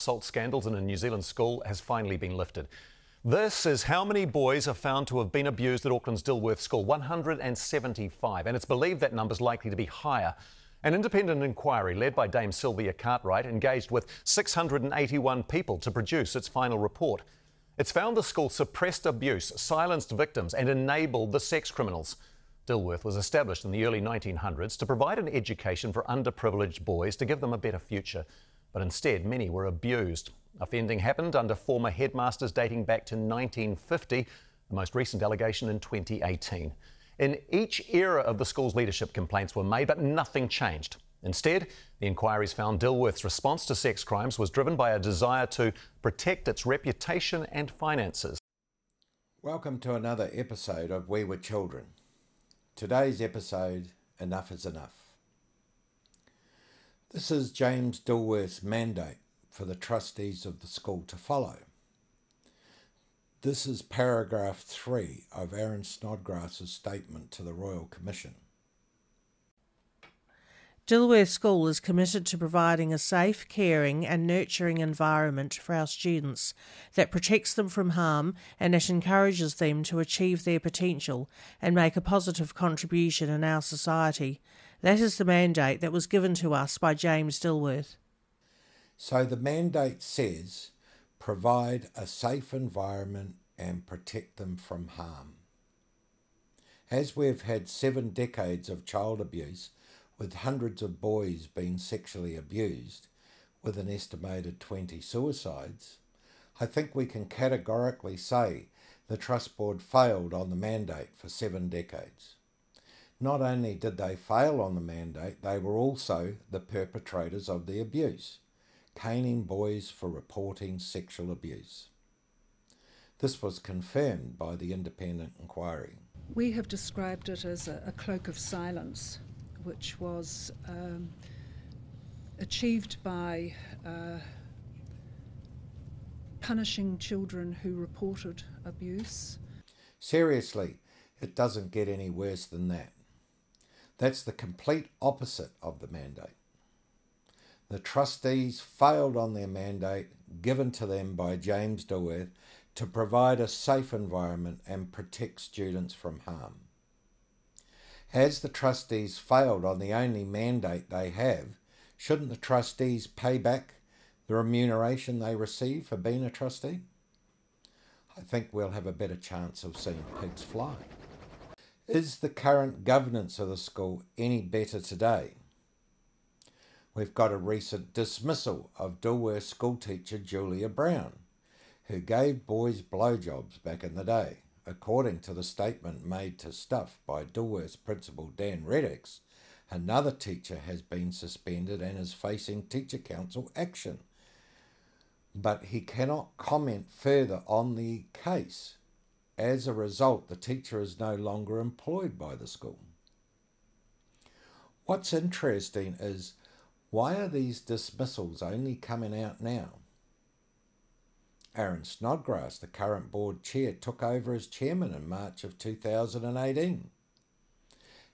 Assault scandals in a New Zealand school has finally been lifted. This is how many boys are found to have been abused at Auckland's Dilworth School, 175, and it's believed that number's likely to be higher. An independent inquiry led by Dame Sylvia Cartwright engaged with 681 people to produce its final report. It's found the school suppressed abuse, silenced victims and enabled the sex criminals. Dilworth was established in the early 1900s to provide an education for underprivileged boys to give them a better future. But instead, many were abused. Offending happened under former headmasters dating back to 1950, the most recent allegation in 2018. In each era of the school's leadership, complaints were made, but nothing changed. Instead, the inquiries found Dilworth's response to sex crimes was driven by a desire to protect its reputation and finances. Welcome to another episode of We Were Children. Today's episode, Enough is Enough. This is James Dilworth's mandate for the trustees of the school to follow. This is paragraph 3 of Aaron Snodgrass's statement to the Royal Commission. Dilworth School is committed to providing a safe, caring and nurturing environment for our students that protects them from harm and that encourages them to achieve their potential and make a positive contribution in our society. That is the mandate that was given to us by James Dilworth. So the mandate says, provide a safe environment and protect them from harm. As we've had 7 decades of child abuse, with hundreds of boys being sexually abused, with an estimated 20 suicides, I think we can categorically say the Trust Board failed on the mandate for 7 decades. Not only did they fail on the mandate, they were also the perpetrators of the abuse, caning boys for reporting sexual abuse. This was confirmed by the independent inquiry. We have described it as a cloak of silence, which was achieved by punishing children who reported abuse. Seriously, it doesn't get any worse than that. That's the complete opposite of the mandate. The trustees failed on their mandate given to them by James Dilworth to provide a safe environment and protect students from harm. As the trustees failed on the only mandate they have, shouldn't the trustees pay back the remuneration they receive for being a trustee? I think we'll have a better chance of seeing pigs fly. Is the current governance of the school any better today? We've got a recent dismissal of Dilworth schoolteacher Julia Brown, who gave boys blowjobs back in the day. According to the statement made to Stuff by Dilworth's principal Dan Reddix, another teacher has been suspended and is facing Teacher Council action. But he cannot comment further on the case. As a result, the teacher is no longer employed by the school. What's interesting is, why are these dismissals only coming out now? Aaron Snodgrass, the current board chair, took over as chairman in March of 2018.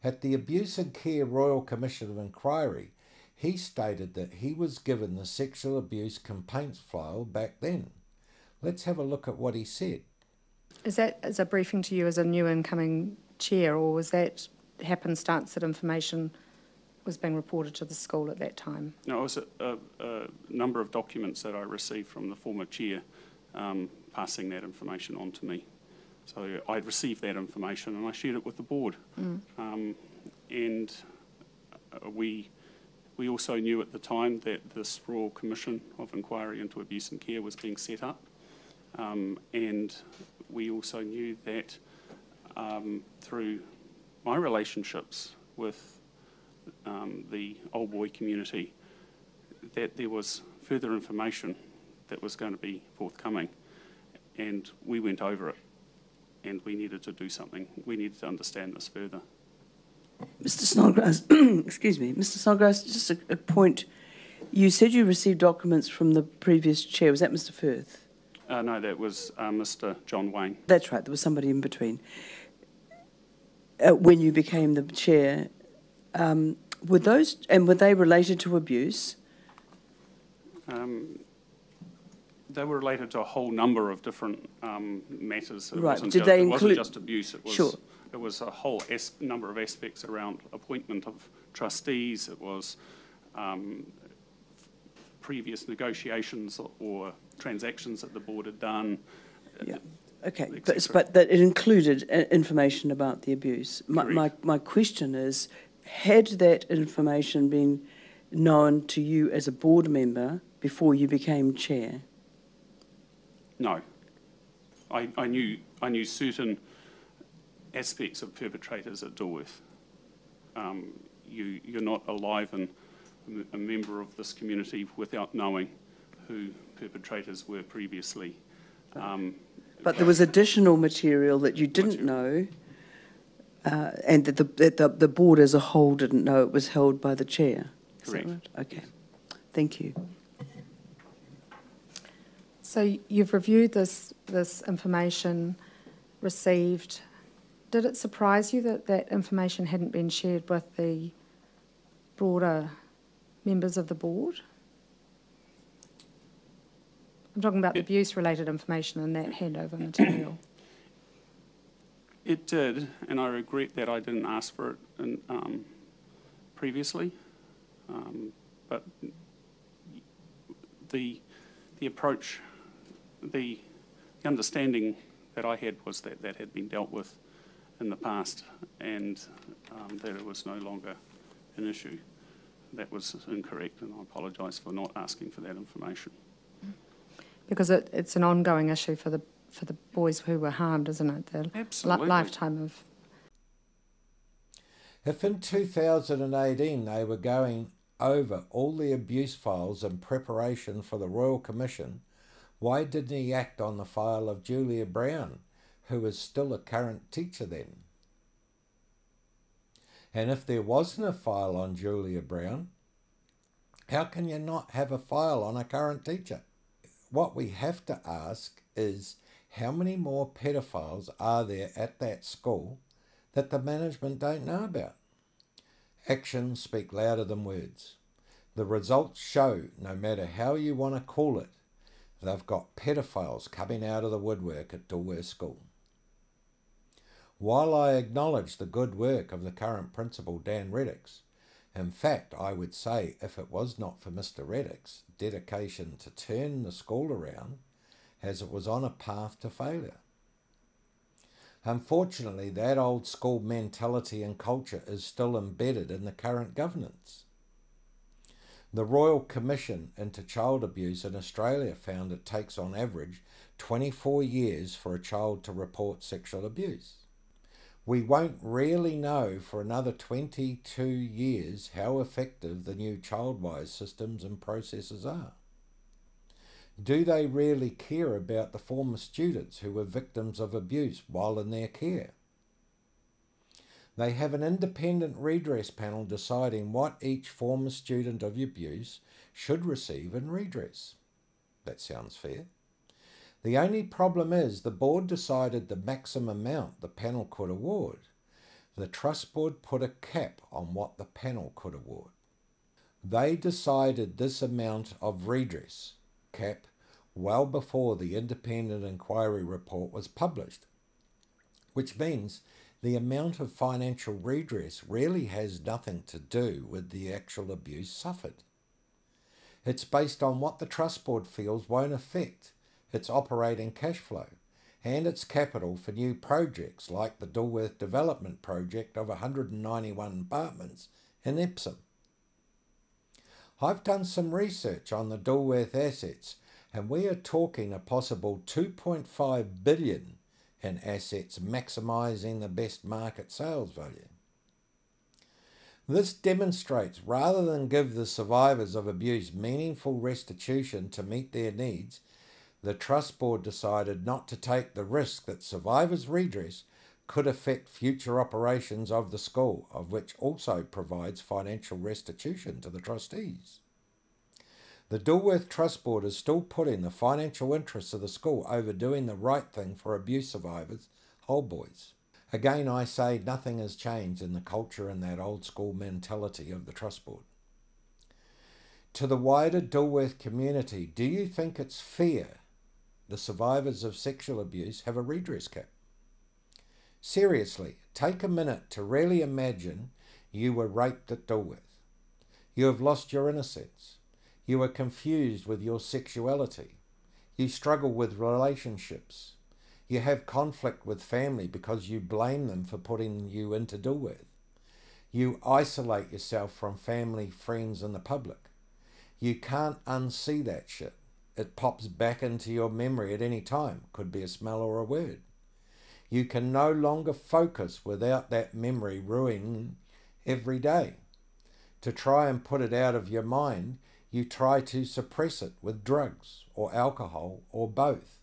At the Abuse and Care Royal Commission of Inquiry, he stated that he was given the sexual abuse complaints file back then. Let's have a look at what he said. Is that as a briefing to you as a new incoming chair, or was that happenstance that information was being reported to the school at that time? No, it was a number of documents that I received from the former chair passing that information on to me. So I'd received that information and I shared it with the board. And we also knew at the time that this Royal Commission of Inquiry into Abuse and Care was being set up. And we also knew that through my relationships with the old boy community, that there was further information that was going to be forthcoming, and we went over it, and we needed to do something. We needed to understand this further. Mr. Snodgrass, excuse me, Mr. Snodgrass, just a point. You said you received documents from the previous chair. Was that Mr. Firth? No, that was Mr. John Wayne. That's right. There was somebody in between. When you became the chair, were they related to abuse? They were related to a whole number of different matters. It Right. wasn't Did just, they it wasn't include- just abuse. It was, Sure. It was a whole number of aspects around appointment of trustees. It was previous negotiations or transactions that the board had done. Yeah. Okay, et cetera. but that it included information about the abuse. My question is, had that information been known to you as a board member before you became chair? No. I knew certain aspects of perpetrators at Dilworth. You're not alive and a member of this community without knowing who perpetrators were previously. But there was additional material that you didn't know, and that the board as a whole didn't know. It was held by the chair. Is that Correct. right? Okay. Thank you. So you've reviewed this information received. Did it surprise you that that information hadn't been shared with the broader members of the board? I'm talking about the abuse-related information and that handover material. It did, and I regret that I didn't ask for it previously. But the approach, the understanding that I had was that that had been dealt with in the past, and that it was no longer an issue. That was incorrect, and I apologise for not asking for that information. Because it's an ongoing issue for the boys who were harmed, isn't it? The Absolutely. Lifetime of... If in 2018 they were going over all the abuse files in preparation for the Royal Commission, why didn't he act on the file of Julia Brown, who is still a current teacher then? And if there wasn't a file on Julia Brown, how can you not have a file on a current teacher? What we have to ask is, how many more pedophiles are there at that school that the management don't know about? Actions speak louder than words. The results show, no matter how you want to call it, they've got pedophiles coming out of the woodwork at Dilworth School. While I acknowledge the good work of the current principal, Dan Reddicks, in fact, I would say if it was not for Mr. Reddicks' dedication to turn the school around, as it was on a path to failure. Unfortunately, that old school mentality and culture is still embedded in the current governance. The Royal Commission into Child Abuse in Australia found it takes on average 24 years for a child to report sexual abuse. We won't really know for another 22 years how effective the new child-wise systems and processes are. Do they really care about the former students who were victims of abuse while in their care? They have an independent redress panel deciding what each former student of abuse should receive in redress. That sounds fair. The only problem is the board decided the maximum amount the panel could award. The trust board put a cap on what the panel could award. They decided this amount of redress cap well before the independent inquiry report was published, which means the amount of financial redress really has nothing to do with the actual abuse suffered. It's based on what the trust board feels won't affect its operating cash flow and its capital for new projects like the Dilworth development project of 191 apartments in Epsom. I've done some research on the Dilworth assets, and we are talking a possible 2.5 billion in assets maximising the best market sales value. This demonstrates, rather than give the survivors of abuse meaningful restitution to meet their needs, the trust board decided not to take the risk that survivors' redress could affect future operations of the school, of which also provides financial restitution to the trustees. The Dilworth Trust Board is still putting the financial interests of the school over doing the right thing for abuse survivors, old boys. Again, I say nothing has changed in the culture and that old school mentality of the Trust Board. To the wider Dilworth community, do you think it's fair the survivors of sexual abuse have a redress cap. Seriously, take a minute to really imagine you were raped at Dilworth. You have lost your innocence. You are confused with your sexuality. You struggle with relationships. You have conflict with family because you blame them for putting you into Dilworth. You isolate yourself from family, friends and the public. You can't unsee that shit. It pops back into your memory at any time. Could be a smell or a word. You can no longer focus without that memory ruining every day. To try and put it out of your mind, you try to suppress it with drugs or alcohol or both.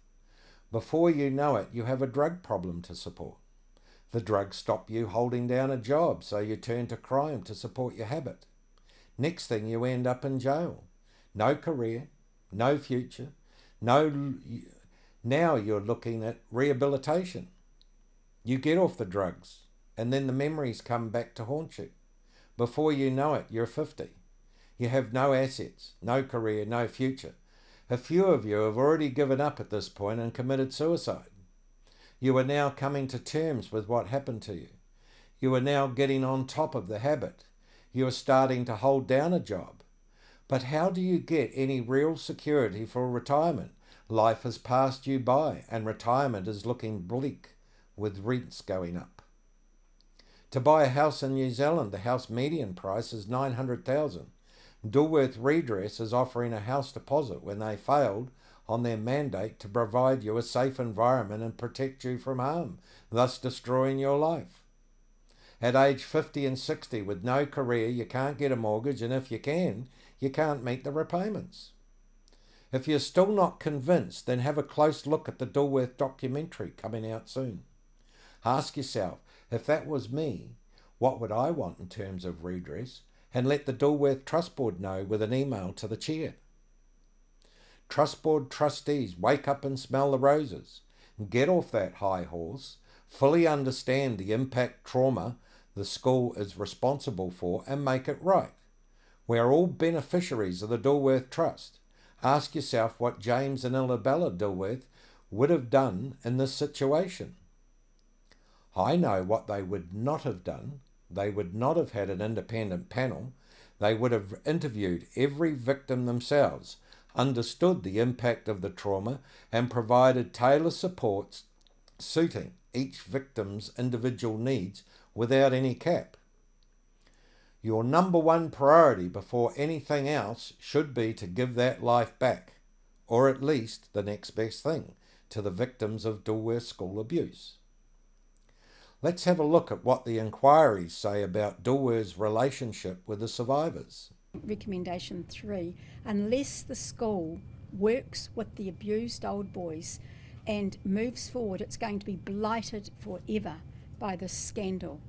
Before you know it, you have a drug problem to support. The drugs stop you holding down a job, so you turn to crime to support your habit. Next thing, you end up in jail. No career, no future, now you're looking at rehabilitation. You get off the drugs, and then the memories come back to haunt you. Before you know it, you're 50. You have no assets, no career, no future. A few of you have already given up at this point and committed suicide. You are now coming to terms with what happened to you. You are now getting on top of the habit. You are starting to hold down a job. But how do you get any real security for retirement? Life has passed you by and retirement is looking bleak with rents going up. To buy a house in New Zealand, the house median price is $900,000. Dilworth Redress is offering a house deposit when they failed on their mandate to provide you a safe environment and protect you from harm, thus destroying your life. At age 50 and 60 with no career, you can't get a mortgage, and if you can, you can't meet the repayments. If you're still not convinced, then have a close look at the Dilworth documentary coming out soon. Ask yourself, if that was me, what would I want in terms of redress? And let the Dilworth Trust Board know with an email to the chair. Trust Board trustees, wake up and smell the roses. Get off that high horse. Fully understand the impact trauma the school is responsible for and make it right. We are all beneficiaries of the Dilworth Trust. Ask yourself what James and Isabella Dilworth would have done in this situation. I know what they would not have done. They would not have had an independent panel. They would have interviewed every victim themselves, understood the impact of the trauma, and provided tailored supports suiting each victim's individual needs without any cap. Your number one priority before anything else should be to give that life back, or at least the next best thing, to the victims of Dilworth School abuse. Let's have a look at what the inquiries say about Dilworth's relationship with the survivors. Recommendation 3, unless the school works with the abused old boys and moves forward, it's going to be blighted forever by this scandal.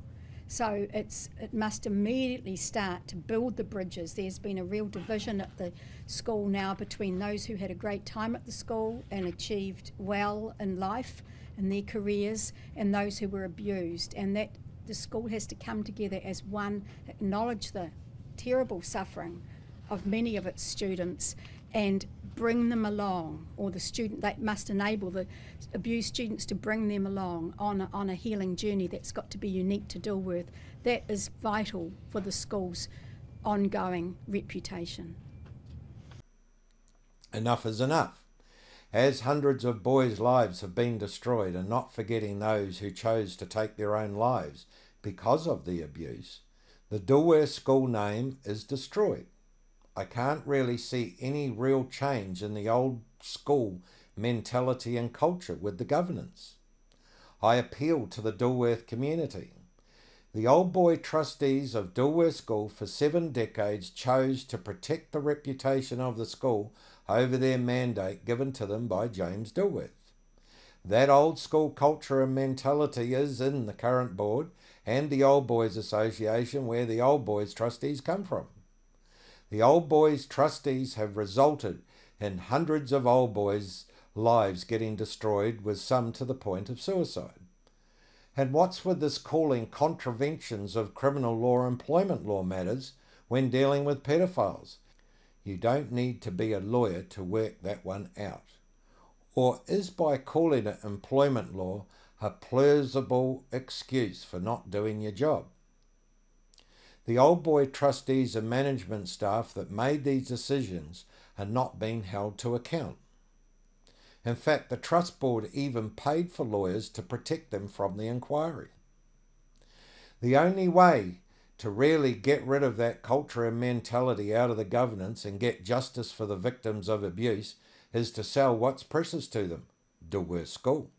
So it must immediately start to build the bridges. There's been a real division at the school now between those who had a great time at the school and achieved well in life, in their careers, and those who were abused, and that the school has to come together as one, acknowledge the terrible suffering of many of its students and bring them along, or they must enable the abused students to bring them along on a healing journey that's got to be unique to Dilworth. That is vital for the school's ongoing reputation. Enough is enough. As hundreds of boys' lives have been destroyed, and not forgetting those who chose to take their own lives because of the abuse, the Dilworth School name is destroyed. I can't really see any real change in the old school mentality and culture with the governance. I appeal to the Dilworth community. The old boy trustees of Dilworth School for 7 decades chose to protect the reputation of the school over their mandate given to them by James Dilworth. That old school culture and mentality is in the current board and the Old Boys Association, where the Old Boys trustees come from. The Old Boys trustees have resulted in hundreds of old boys' lives getting destroyed, with some to the point of suicide. And what's with this calling contraventions of criminal law employment law matters when dealing with paedophiles? You don't need to be a lawyer to work that one out. Or is by calling it employment law a plausible excuse for not doing your job? The old boy trustees and management staff that made these decisions are not being held to account. In fact, the trust board even paid for lawyers to protect them from the inquiry. The only way to really get rid of that culture and mentality out of the governance and get justice for the victims of abuse is to sell what's precious to them, Dilworth School.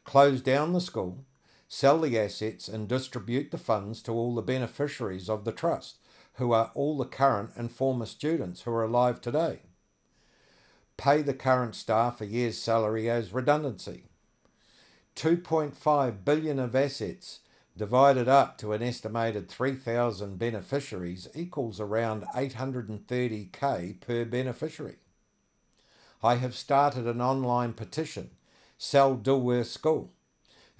Close down the school, sell the assets and distribute the funds to all the beneficiaries of the trust, who are all the current and former students who are alive today. Pay the current staff a year's salary as redundancy. 2.5 billion of assets divided up to an estimated 3,000 beneficiaries equals around 830k per beneficiary. I have started an online petition, Sell Dilworth School.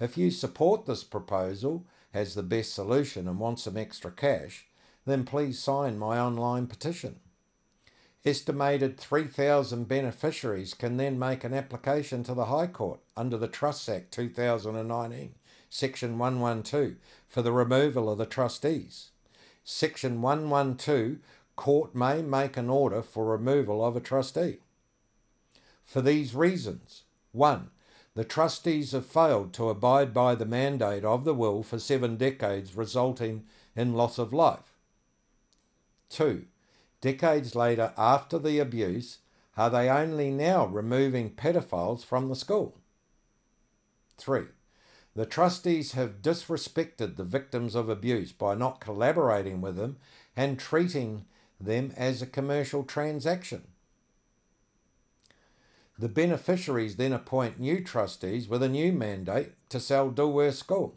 If you support this proposal as the best solution and want some extra cash, then please sign my online petition. Estimated 3,000 beneficiaries can then make an application to the High Court under the Trusts Act 2019, Section 112, for the removal of the trustees. Section 112, court may make an order for removal of a trustee. For these reasons: 1. The trustees have failed to abide by the mandate of the will for 7 decades, resulting in loss of life. 2. Decades later, after the abuse, are they only now removing paedophiles from the school? 3. The trustees have disrespected the victims of abuse by not collaborating with them and treating them as a commercial transaction. The beneficiaries then appoint new trustees with a new mandate to sell Dilworth School.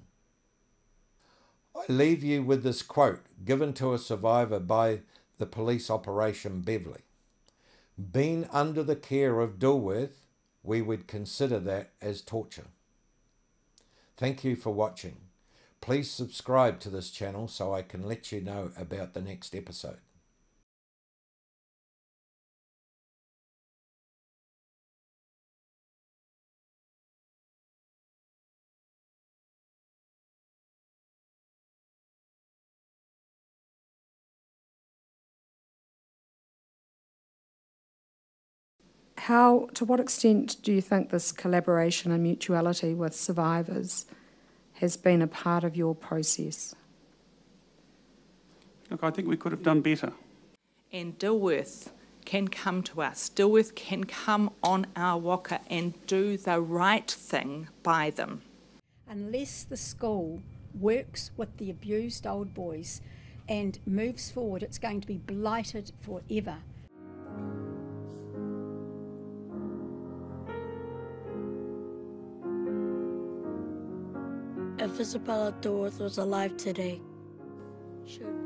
I leave you with this quote given to a survivor by the police Operation Beverley. Being under the care of Dilworth, we would consider that as torture. Thank you for watching. Please subscribe to this channel so I can let you know about the next episode. To what extent do you think this collaboration and mutuality with survivors has been a part of your process? Look, I think we could have done better. And Dilworth can come to us. Dilworth can come on our waka and do the right thing by them. Unless the school works with the abused old boys and moves forward, it's going to be blighted forever. If Isabella Dilworth was alive today, she would